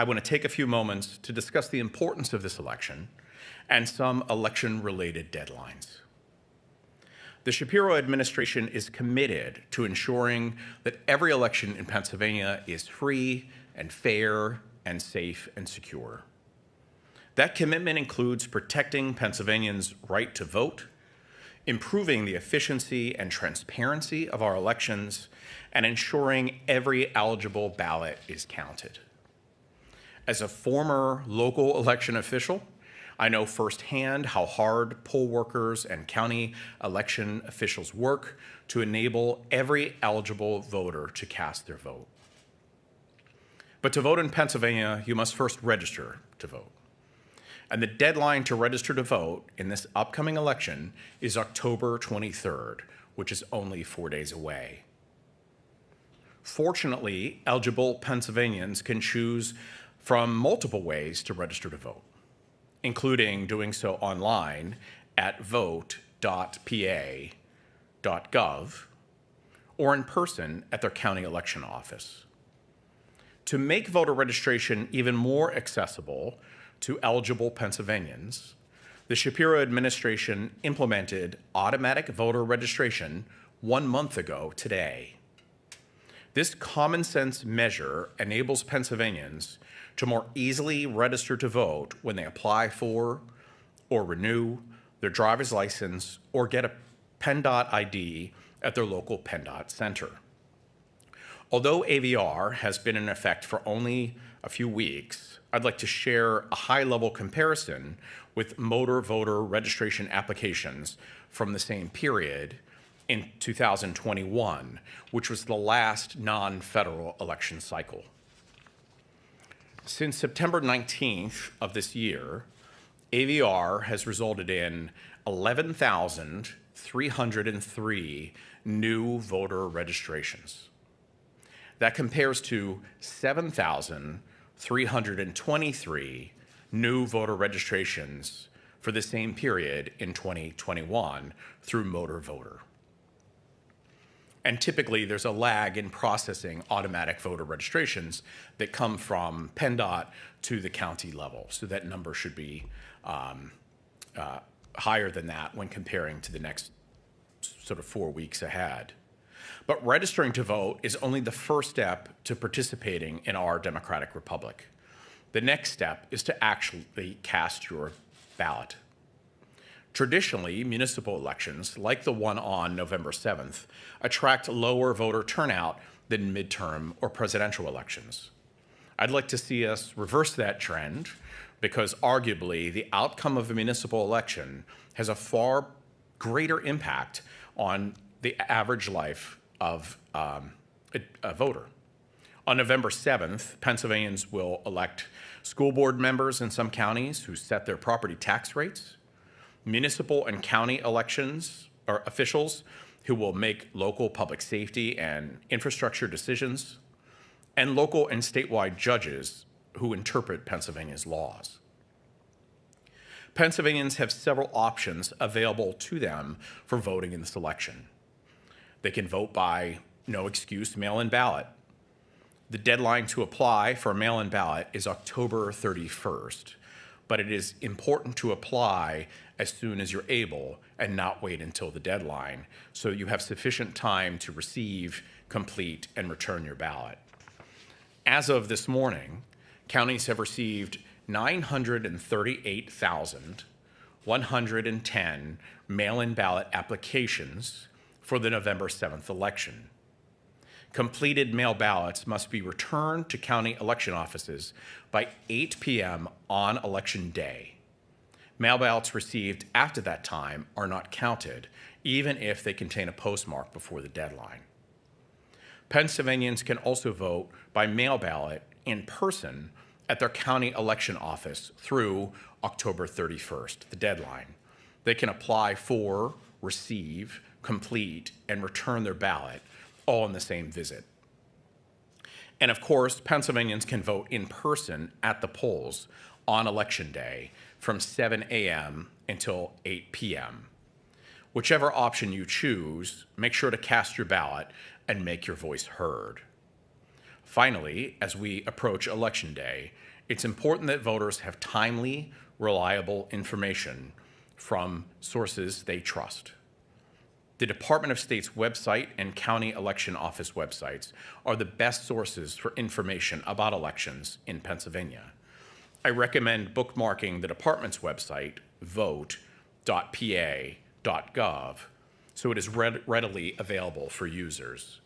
I want to take a few moments to discuss the importance of this election and some election-related deadlines. The Shapiro administration is committed to ensuring that every election in Pennsylvania is free and fair and safe and secure. That commitment includes protecting Pennsylvanians' right to vote, improving the efficiency and transparency of our elections, and ensuring every eligible ballot is counted. As a former local election official, I know firsthand how hard poll workers and county election officials work to enable every eligible voter to cast their vote. But to vote in Pennsylvania, you must first register to vote. And the deadline to register to vote in this upcoming election is October 23rd, which is only 4 days away. Fortunately, eligible Pennsylvanians can choose from multiple ways to register to vote, including doing so online at vote.pa.gov or in person at their county election office. To make voter registration even more accessible to eligible Pennsylvanians, the Shapiro administration implemented automatic voter registration 1 month ago today. This common sense measure enables Pennsylvanians to more easily register to vote when they apply for or renew their driver's license or get a PennDOT ID at their local PennDOT center. Although AVR has been in effect for only a few weeks, I'd like to share a high-level comparison with motor voter registration applications from the same period in 2021, which was the last non-federal election cycle. Since September 19th of this year, AVR has resulted in 11,303 new voter registrations. That compares to 7,323 new voter registrations for the same period in 2021 through Motor Voter. And typically, there's a lag in processing automatic voter registrations that come from PennDOT to the county level. So that number should be higher than that when comparing to the next sort of 4 weeks ahead. But registering to vote is only the first step to participating in our democratic republic. The next step is to actually cast your ballot. Traditionally, municipal elections, like the one on November 7th, attract lower voter turnout than midterm or presidential elections. I'd like to see us reverse that trend because arguably the outcome of a municipal election has a far greater impact on the average life of a voter. On November 7th, Pennsylvanians will elect school board members in some counties who set their property tax rates, municipal and county elections or officials who will make local public safety and infrastructure decisions, and local and statewide judges who interpret Pennsylvania's laws. Pennsylvanians have several options available to them for voting in this election. They can vote by no-excuse mail-in ballot. The deadline to apply for a mail-in ballot is October 31st, but it is important to apply as soon as you're able and not wait until the deadline so you have sufficient time to receive, complete, and return your ballot. As of this morning, counties have received 938,110 mail-in ballot applications for the November 7th election. Completed mail ballots must be returned to county election offices by 8 p.m. on election day. Mail ballots received after that time are not counted, even if they contain a postmark before the deadline. Pennsylvanians can also vote by mail ballot in person at their county election office through October 31st, the deadline. They can apply for, receive, complete, and return their ballot all in the same visit. And of course, Pennsylvanians can vote in person at the polls on election day from 7 a.m. until 8 p.m. Whichever option you choose, make sure to cast your ballot and make your voice heard. Finally, as we approach election day, It's important that voters have timely, reliable information from sources they trust. The Department of State's website and county election office websites are the best sources for information about elections in Pennsylvania. I recommend bookmarking the department's website, vote.pa.gov, so it is readily available for users.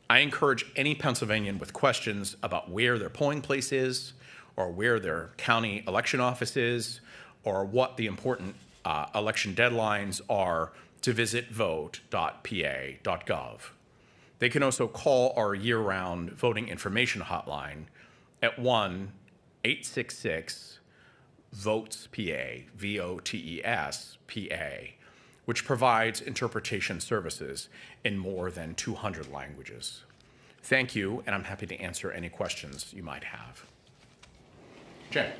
I encourage any Pennsylvanian with questions about where their polling place is, or where their county election office is, or what the important election deadlines are to visit vote.pa.gov. They can also call our year-round voting information hotline at 1-866-VOTES-PA, V-O-T-E-S-P-A, which provides interpretation services in more than 200 languages. Thank you, and I'm happy to answer any questions you might have. Jen.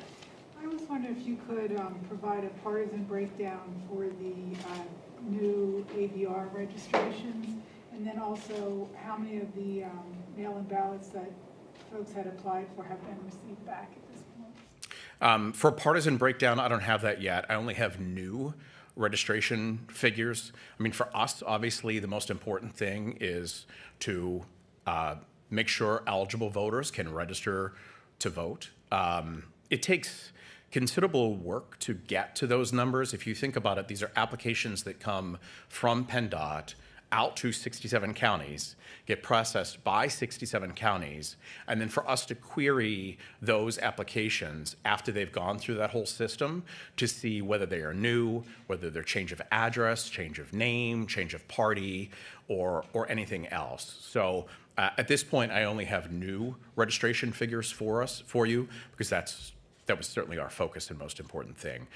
I was wondering if you could provide a partisan breakdown for the new AVR registrations, and then also how many of the mail-in ballots that folks had applied for have been received back at this point? For partisan breakdown, I don't have that yet. I only have new registration figures. I mean, for us, obviously, the most important thing is to make sure eligible voters can register to vote. It takes considerable work to get to those numbers. If you think about it, these are applications that come from PennDOT out to 67 counties, get processed by 67 counties, and then for us to query those applications after they've gone through that whole system to see whether they are new, whether they're change of address, change of name, change of party, or anything else. So at this point, I only have new registration figures for you, because that was certainly our focus and most important thing.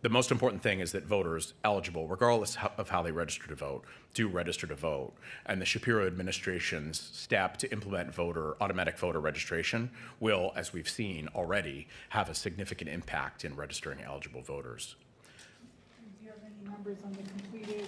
The most important thing is that voters eligible, regardless of how they register to vote, do register to vote. And the Shapiro administration's step to implement automatic voter registration will, as we've seen already, have a significant impact in registering eligible voters. Do you have any numbers on the completed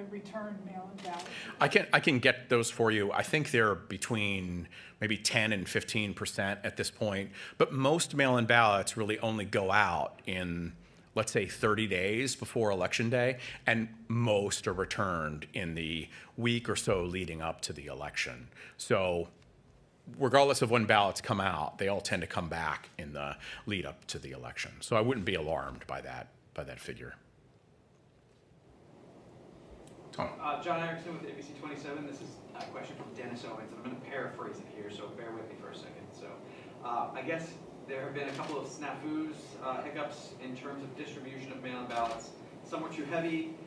return mail-in ballots? I can get those for you. I think they're between maybe 10 and 15% at this point. But most mail-in ballots really only go out in, let's say, 30 days before Election Day, and most are returned in the week or so leading up to the election. So regardless of when ballots come out, they all tend to come back in the lead up to the election. So I wouldn't be alarmed by that figure. Tom. John Erickson with ABC 27. This is a question from Dennis Owens, and I'm going to paraphrase it here, so bear with me for a second. So I guess there have been a couple of snafus, hiccups in terms of distribution of mail-in ballots. Some were too heavy.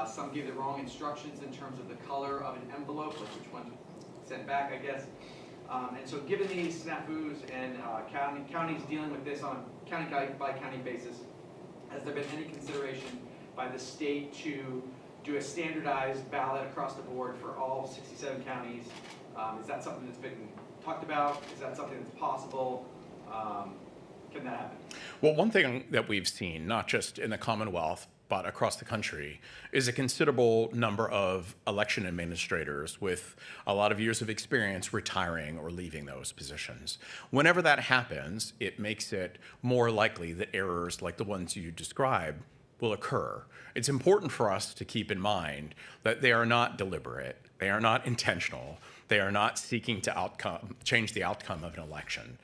Some gave the wrong instructions in terms of the color of an envelope, like which one to send back, I guess. And so given these snafus and counties dealing with this on a county-by-county basis, has there been any consideration by the state to do a standardized ballot across the board for all 67 counties? Is that something that's been talked about? Is that something that's possible? Can that happen? Well, one thing that we've seen, not just in the Commonwealth, but across the country, is a considerable number of election administrators with a lot of years of experience retiring or leaving those positions. Whenever that happens, it makes it more likely that errors like the ones you described will occur. It's important for us to keep in mind that they are not deliberate, they are not intentional, they are not seeking to change the outcome of an election.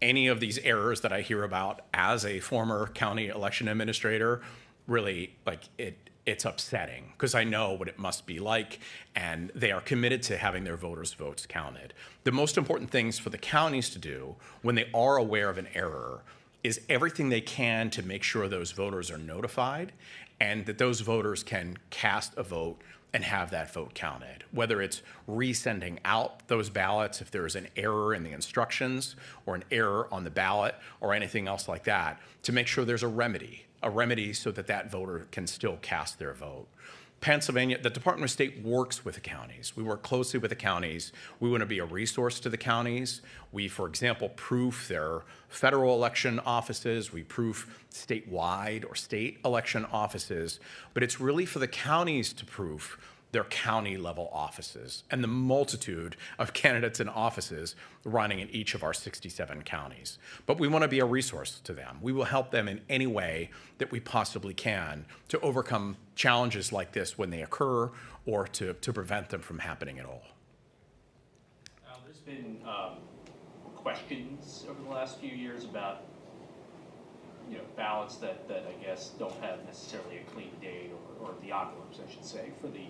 Any of these errors that I hear about as a former county election administrator, really, it's upsetting, because I know what it must be like, and they are committed to having their voters' votes counted. The most important things for the counties to do when they are aware of an error is everything they can to make sure those voters are notified and that those voters can cast a vote and have that vote counted. Whether it's resending out those ballots if there is an error in the instructions or an error on the ballot or anything else like that, to make sure there's a remedy so that that voter can still cast their vote. Pennsylvania, the Department of State works with the counties. We work closely with the counties. We want to be a resource to the counties. We, for example, proof their federal election offices. We proof statewide or state election offices. But it's really for the counties to proof their county level offices and the multitude of candidates and offices running in each of our 67 counties. But we want to be a resource to them. We will help them in any way that we possibly can to overcome challenges like this when they occur or to prevent them from happening at all. There's been questions over the last few years about ballots that I guess don't have necessarily a clean date, or the envelopes, I should say, for the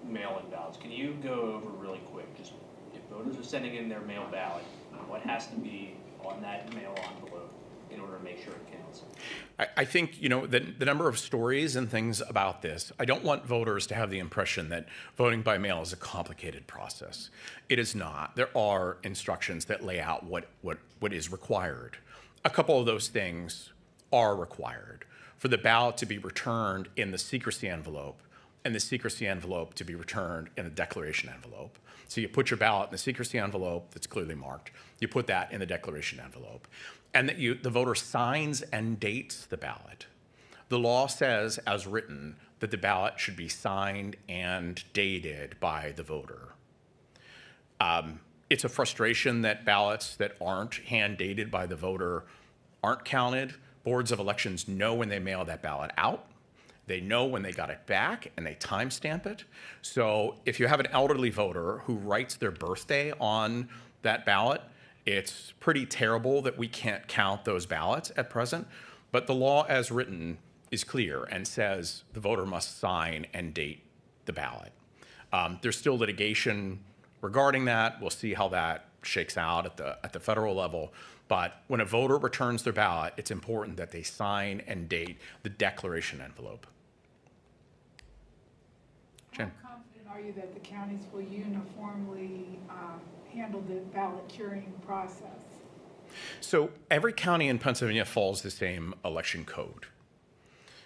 mail-in ballots. Can you go over really quick, just if voters are sending in their mail ballot, what has to be on that mail envelope in order to make sure it counts? I think, the number of stories and things about this, I don't want voters to have the impression that voting by mail is a complicated process. It is not. There are instructions that lay out what is required. A couple of those things are required. For the ballot to be returned in the secrecy envelope, and the secrecy envelope to be returned in a declaration envelope. So you put your ballot in the secrecy envelope that's clearly marked. You put that in the declaration envelope. And that the voter signs and dates the ballot. The law says, as written, that the ballot should be signed and dated by the voter. It's a frustration that ballots that aren't hand-dated by the voter aren't counted. Boards of elections know when they mail that ballot out. They know when they got it back, and they timestamp it. So if you have an elderly voter who writes their birthday on that ballot, it's pretty terrible that we can't count those ballots at present. But the law as written is clear and says the voter must sign and date the ballot. There's still litigation regarding that. We'll see how that shakes out at the federal level. But when a voter returns their ballot, it's important that they sign and date the declaration envelope. Jen. How confident are you that the counties will uniformly handle the ballot curing process? So every county in Pennsylvania follows the same election code.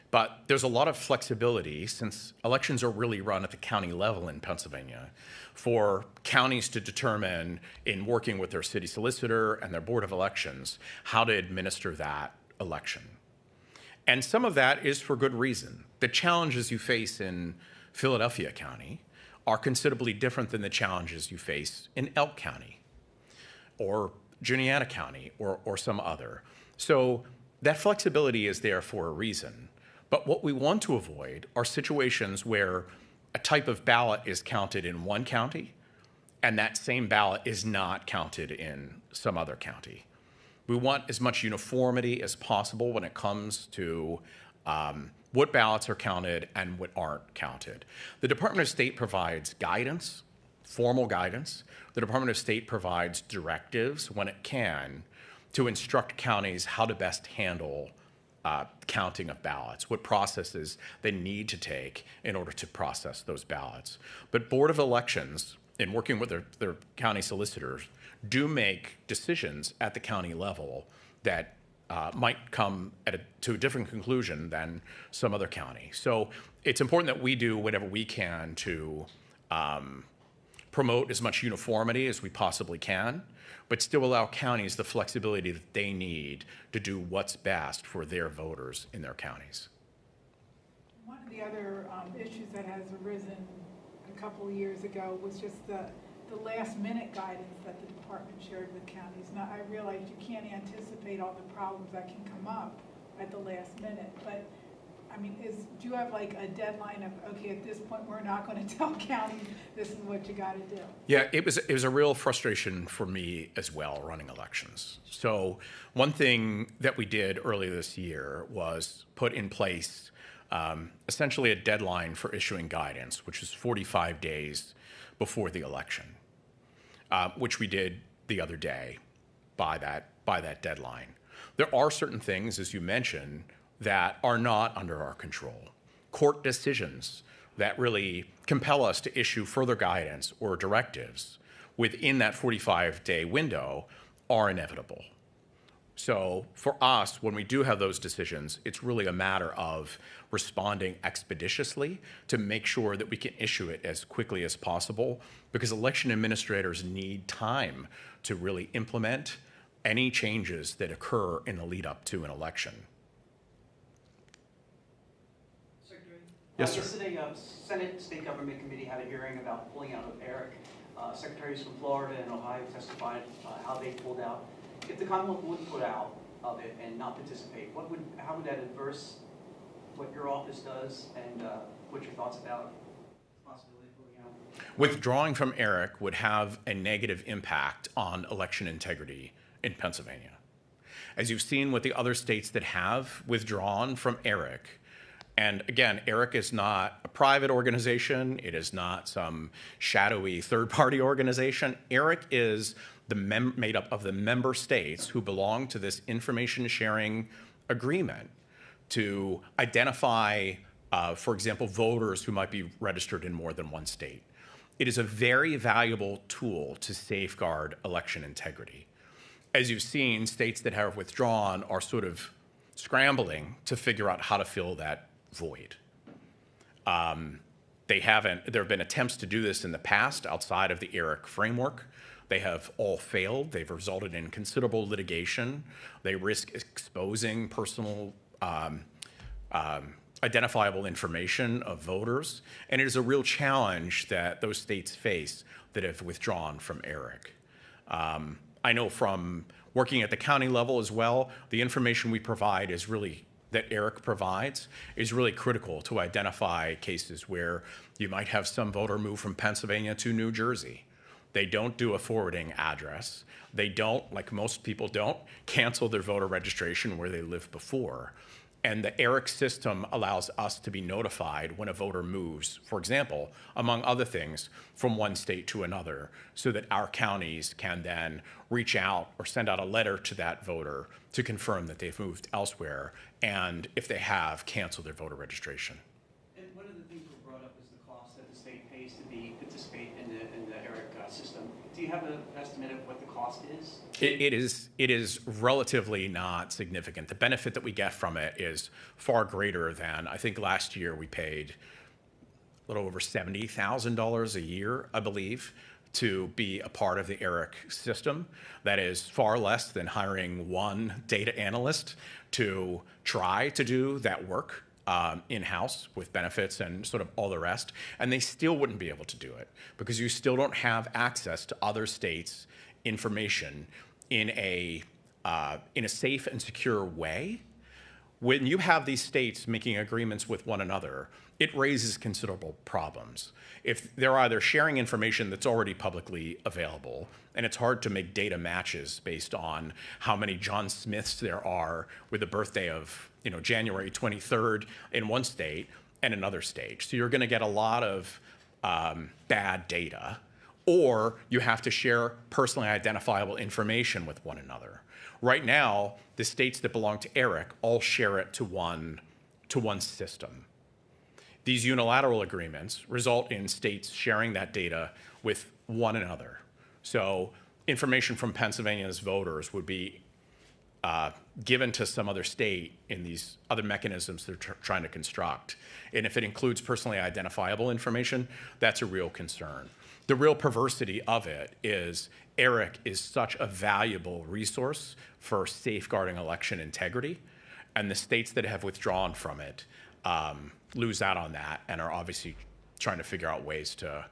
But there's a lot of flexibility, since elections are really run at the county level in Pennsylvania, for counties to determine, in working with their city solicitor and their board of elections, how to administer that election. And some of that is for good reason. The challenges you face in Philadelphia County are considerably different than the challenges you face in Elk County or Juniata County or some other. So that flexibility is there for a reason. But what we want to avoid are situations where a type of ballot is counted in one county and that same ballot is not counted in some other county. We want as much uniformity as possible when it comes to what ballots are counted and what aren't counted. The Department of State provides guidance, formal guidance. The Department of State provides directives when it can to instruct counties how to best handle counting of ballots, what processes they need to take in order to process those ballots. But Board of Elections, in working with their county solicitors, do make decisions at the county level that might come to a different conclusion than some other county. So it's important that we do whatever we can to promote as much uniformity as we possibly can, but still allow counties the flexibility that they need to do what's best for their voters in their counties. One of the other issues that has arisen a couple of years ago was just the last minute guidance that the department shared with counties. Now, I realize you can't anticipate all the problems that can come up at the last minute, but I mean, do you have like a deadline of, okay, at this point, we're not going to tell counties this is what you got to do? Yeah, it was a real frustration for me as well, running elections. So one thing that we did earlier this year was put in place essentially a deadline for issuing guidance, which is 45 days before the election, which we did the other day by that deadline. There are certain things, as you mentioned, that are not under our control. Court decisions that really compel us to issue further guidance or directives within that 45-day window are inevitable. So for us, when we do have those decisions, it's really a matter of responding expeditiously to make sure that we can issue it as quickly as possible, because election administrators need time to really implement any changes that occur in the lead up to an election. Yes, sir. Yesterday, Senate State Government Committee had a hearing about pulling out of ERIC. Secretaries from Florida and Ohio testified how they pulled out. If the Commonwealth would pull out of it and not participate, how would that adverse what your office does, and what's your thoughts about the possibility of pulling out? Withdrawing from ERIC would have a negative impact on election integrity in Pennsylvania. As you've seen with the other states that have withdrawn from ERIC, and again, ERIC is not a private organization. It is not some shadowy third-party organization. ERIC is made up of the member states who belong to this information sharing agreement to identify, for example, voters who might be registered in more than one state. It is a very valuable tool to safeguard election integrity. As you've seen, states that have withdrawn are sort of scrambling to figure out how to fill that void. There have been attempts to do this in the past outside of the ERIC framework. They have all failed. They've resulted in considerable litigation. They risk exposing personal identifiable information of voters. And it is a real challenge that those states face that have withdrawn from ERIC. I know from working at the county level as well, the information we provide is really that ERIC provides is really critical to identify cases where you might have some voter move from Pennsylvania to New Jersey. They don't do a forwarding address. They don't, like most people don't, cancel their voter registration where they lived before. And the ERIC system allows us to be notified when a voter moves, for example, among other things, from one state to another, so that our counties can then reach out or send out a letter to that voter to confirm that they've moved elsewhere, and if they have, cancel their voter registration. And one of the things that brought up is the cost that the state pays to participate in the ERIC system. Do you have an estimate of what the cost is? It is relatively not significant. The benefit that we get from it is far greater than, I think last year we paid a little over $70,000 a year, I believe, to be a part of the ERIC system. That is far less than hiring one data analyst to try to do that work in-house with benefits and sort of all the rest. And they still wouldn't be able to do it because you still don't have access to other states' information in a safe and secure way. When you have these states making agreements with one another, it raises considerable problems. If they're either sharing information that's already publicly available, and it's hard to make data matches based on how many John Smiths there are with a birthday of January 23rd in one state and another state. So you're going to get a lot of bad data, or you have to share personally identifiable information with one another. Right now, the states that belong to ERIC all share it to one system. These unilateral agreements result in states sharing that data with one another. So information from Pennsylvania's voters would be given to some other state in these other mechanisms they're trying to construct. And if it includes personally identifiable information, that's a real concern. The real perversity of it is ERIC is such a valuable resource for safeguarding election integrity, and the states that have withdrawn from it lose out on that and are obviously trying to figure out ways to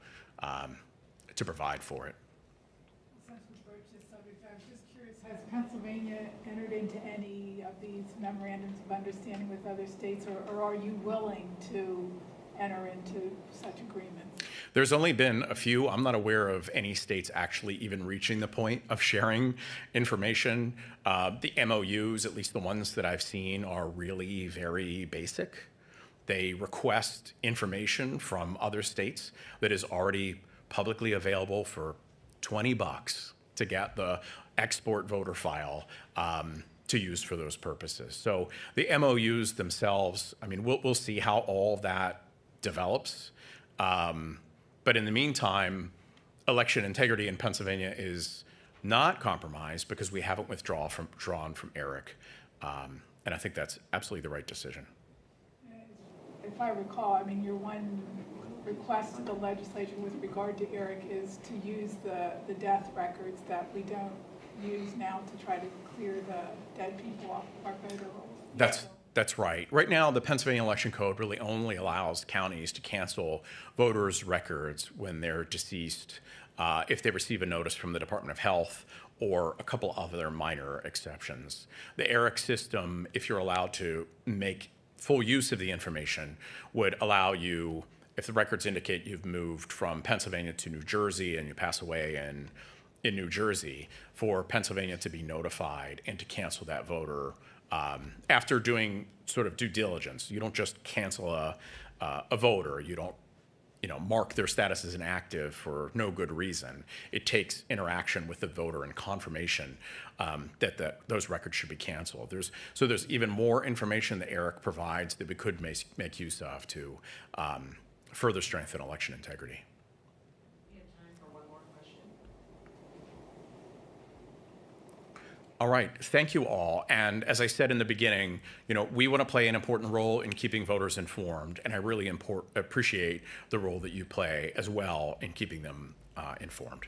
provide for it. Since we broached this subject, I was just curious, has Pennsylvania entered into any of these memorandums of understanding with other states, or are you willing to enter into such agreements? There's only been a few. I'm not aware of any states actually even reaching the point of sharing information. The MOUs, at least the ones that I've seen, are really very basic. They request information from other states that is already publicly available for $20 to get the export voter file to use for those purposes. So the MOUs themselves, I mean, we'll see how all that develops. But in the meantime, election integrity in Pennsylvania is not compromised because we haven't withdrawn from ERIC. And I think that's absolutely the right decision. If I recall, I mean, your one request to the legislature with regard to ERIC is to use the death records that we don't use now to try to clear the dead people off our voter rolls. That's That's right. Right now, the Pennsylvania Election Code really only allows counties to cancel voters' records when they're deceased, if they receive a notice from the Department of Health, or a couple other minor exceptions. The ERIC system, if you're allowed to make full use of the information, would allow you, if the records indicate you've moved from Pennsylvania to New Jersey and you pass away in New Jersey, for Pennsylvania to be notified and to cancel that voter after doing sort of due diligence. You don't just cancel a voter. You don't, mark their status as inactive for no good reason. It takes interaction with the voter and confirmation that those records should be canceled. There's even more information that ERIC provides that we could make use of to further strengthen election integrity. We have time for one more question. All right, thank you all. And as I said in the beginning, we want to play an important role in keeping voters informed, and I really appreciate the role that you play as well in keeping them informed.